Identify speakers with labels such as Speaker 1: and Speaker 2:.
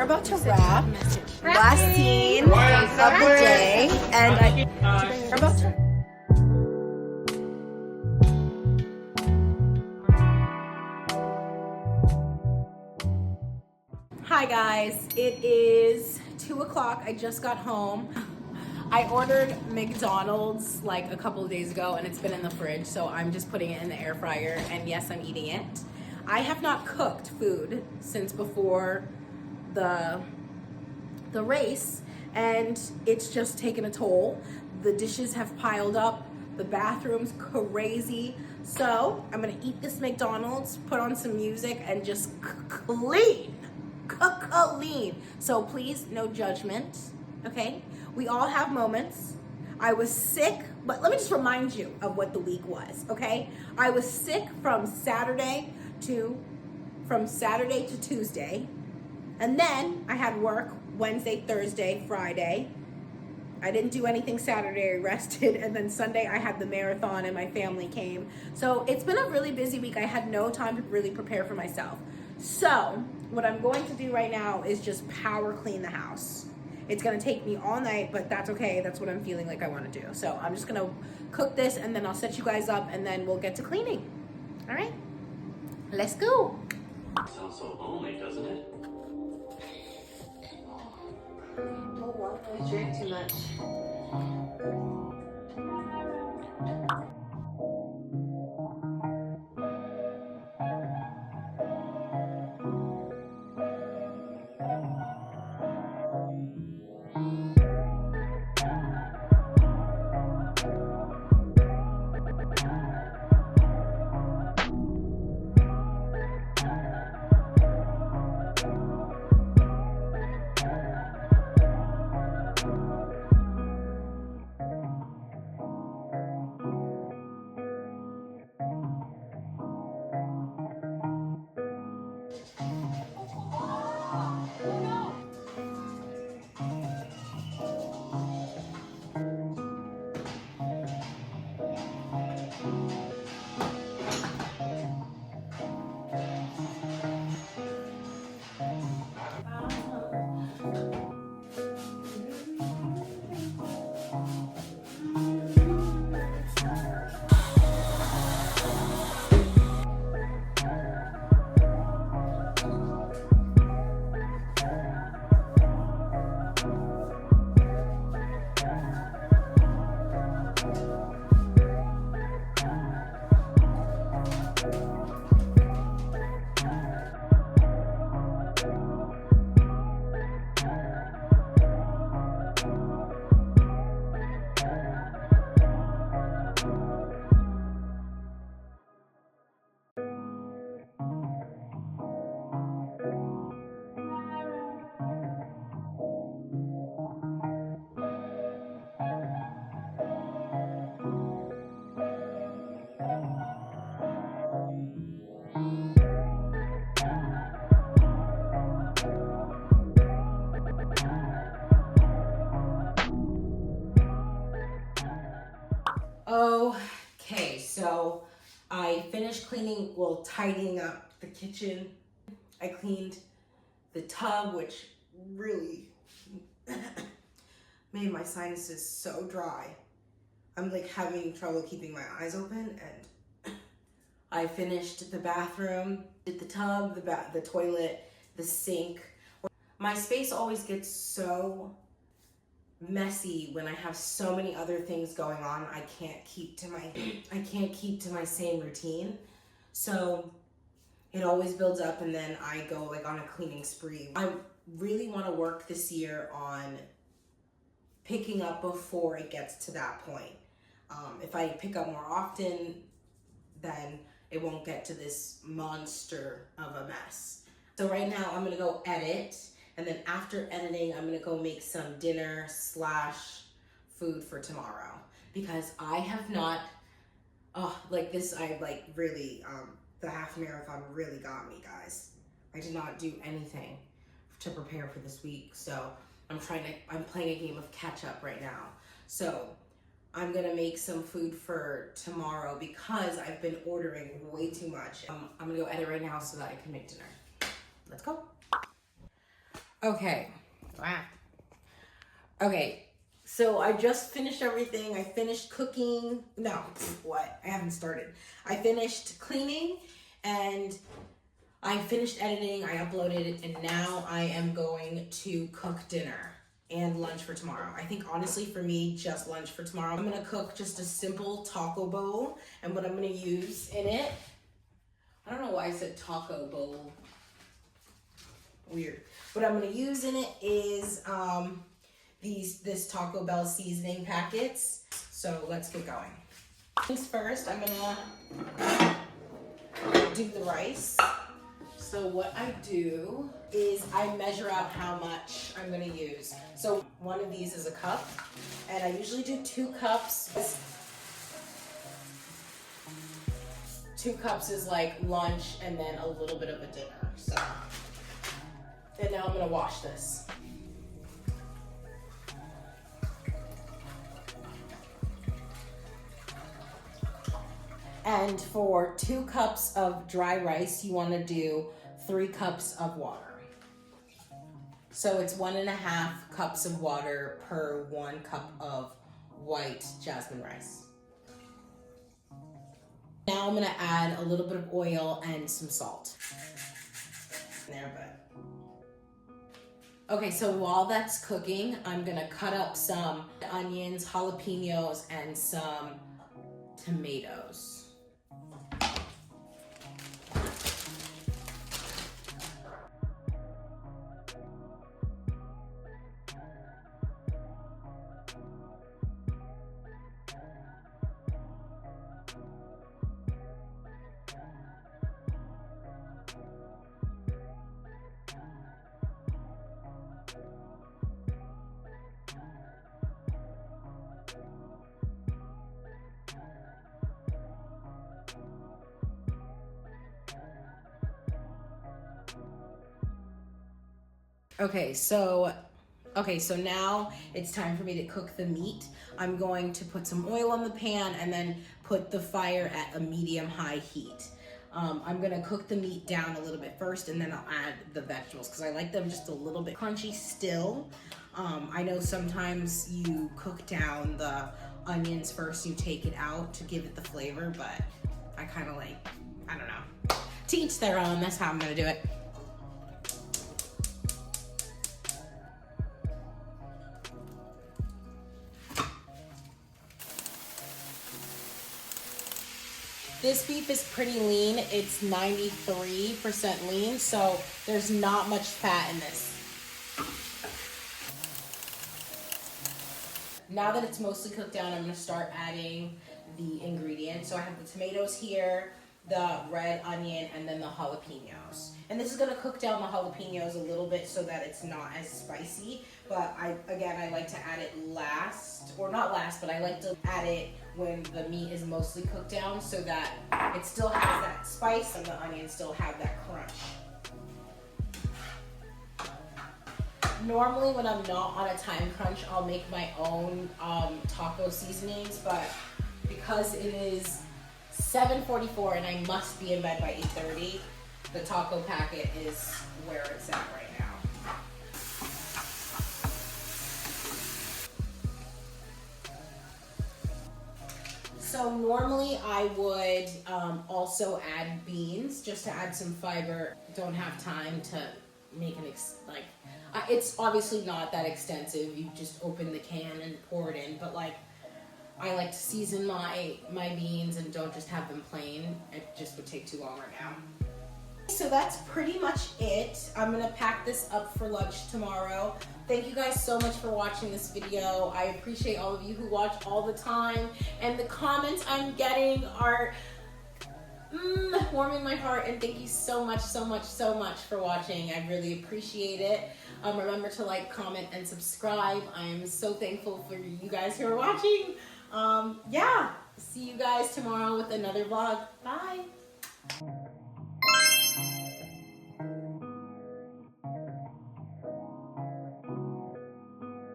Speaker 1: about to wrap last scene of the day, and we're about to. Hi guys, it is 2 o'clock. I just got home. I ordered McDonald's like a couple of days ago and it's been in the fridge, so I'm just putting it in the air fryer, and yes, I'm eating it. I have not cooked food since before the race, and it's just taken a toll. The dishes have piled up, the bathroom's crazy. So I'm gonna eat this McDonald's, put on some music, and just clean. So please, no judgment, okay? We all have moments. I was sick, but let me just remind you of what the week was, okay? I was sick from Saturday to Tuesday, and then I had work Wednesday, Thursday, Friday. I didn't do anything Saturday, I rested, and then Sunday I had the marathon and my family came. So it's been a really busy week. I had no time to really prepare for myself. So what I'm going to do right now is just power clean the house. It's gonna take me all night, but that's okay. That's what I'm feeling like I wanna do. So I'm just gonna cook this, and then I'll set you guys up, and then we'll get to cleaning. All right, let's go.
Speaker 2: Sounds so lonely, doesn't it?
Speaker 3: Oh, well, I drink too much.
Speaker 1: Okay, so I finished cleaning, well, tidying up the kitchen. I cleaned the tub, which really made my sinuses so dry. I'm like having trouble keeping my eyes open, and I finished the bathroom, did the tub, the toilet, the sink. My space always gets so messy when I have so many other things going on. I can't keep to my same routine. So it always builds up, and then I go like on a cleaning spree. I really want to work this year on picking up before it gets to that point. If I pick up more often, then it won't get to this monster of a mess. So right now I'm gonna go edit, and then after editing, I'm gonna go make some dinner / food for tomorrow, because I have not, the half marathon really got me, guys. I did not do anything to prepare for this week, so I'm playing a game of catch up right now. So I'm gonna make some food for tomorrow because I've been ordering way too much. I'm gonna go edit right now so that I can make dinner. Let's go. Okay. Wow. Okay. So I just finished everything. I finished cooking. No, what? I haven't started. I finished cleaning and I finished editing. I uploaded it, and now I am going to cook dinner and lunch for tomorrow. I think honestly for me, just lunch for tomorrow. I'm gonna cook just a simple taco bowl, and what I'm gonna use in it, I don't know why I said taco bowl. Weird. What I'm gonna use in it is this Taco Bell seasoning packets. So let's get going. Things first, I'm gonna do the rice. So what I do is I measure out how much I'm gonna use. So one of these is a cup, and I usually do 2 cups. 2 cups is like lunch and then a little bit of a dinner. So, and now I'm gonna wash this. And for 2 cups of dry rice, you want to do 3 cups of water. So it's 1.5 cups of water per 1 cup of white jasmine rice. Now I'm gonna add a little bit of oil and some salt. There, but. Okay, so while that's cooking, I'm gonna cut up some onions, jalapenos, and some tomatoes. Okay, so now it's time for me to cook the meat. I'm going to put some oil on the pan and then put the fire at a medium-high heat. I'm gonna cook the meat down a little bit first, and then I'll add the vegetables because I like them just a little bit crunchy still. I know sometimes you cook down the onions first, you take it out to give it the flavor, but I kind of like, I don't know. To each their own, that's how I'm gonna do it. This beef is pretty lean. It's 93% lean, so there's not much fat in this. Now that it's mostly cooked down, I'm gonna start adding the ingredients. So I have the tomatoes here, the red onion, and then the jalapenos. And this is gonna cook down the jalapenos a little bit so that it's not as spicy. But I like to add it last, or not last, but I like to add it when the meat is mostly cooked down so that it still has that spice and the onions still have that crunch. Normally when I'm not on a time crunch, I'll make my own taco seasonings, but because it is 7:44 and I must be in bed by 8:30, the taco packet is where it's at right now. So normally I would also add beans just to add some fiber. Don't have time to make it's obviously not that extensive. You just open the can and pour it in, but I like to season my beans and don't just have them plain. It just would take too long right now. So that's pretty much it. I'm gonna pack this up for lunch tomorrow. Thank you guys so much for watching this video. I appreciate all of you who watch all the time, and the comments I'm getting are warming my heart, and thank you so much for watching. I really appreciate it. Remember to like, comment, and subscribe. I'm so thankful for you guys who are watching. Yeah, see you guys tomorrow with another vlog. Bye.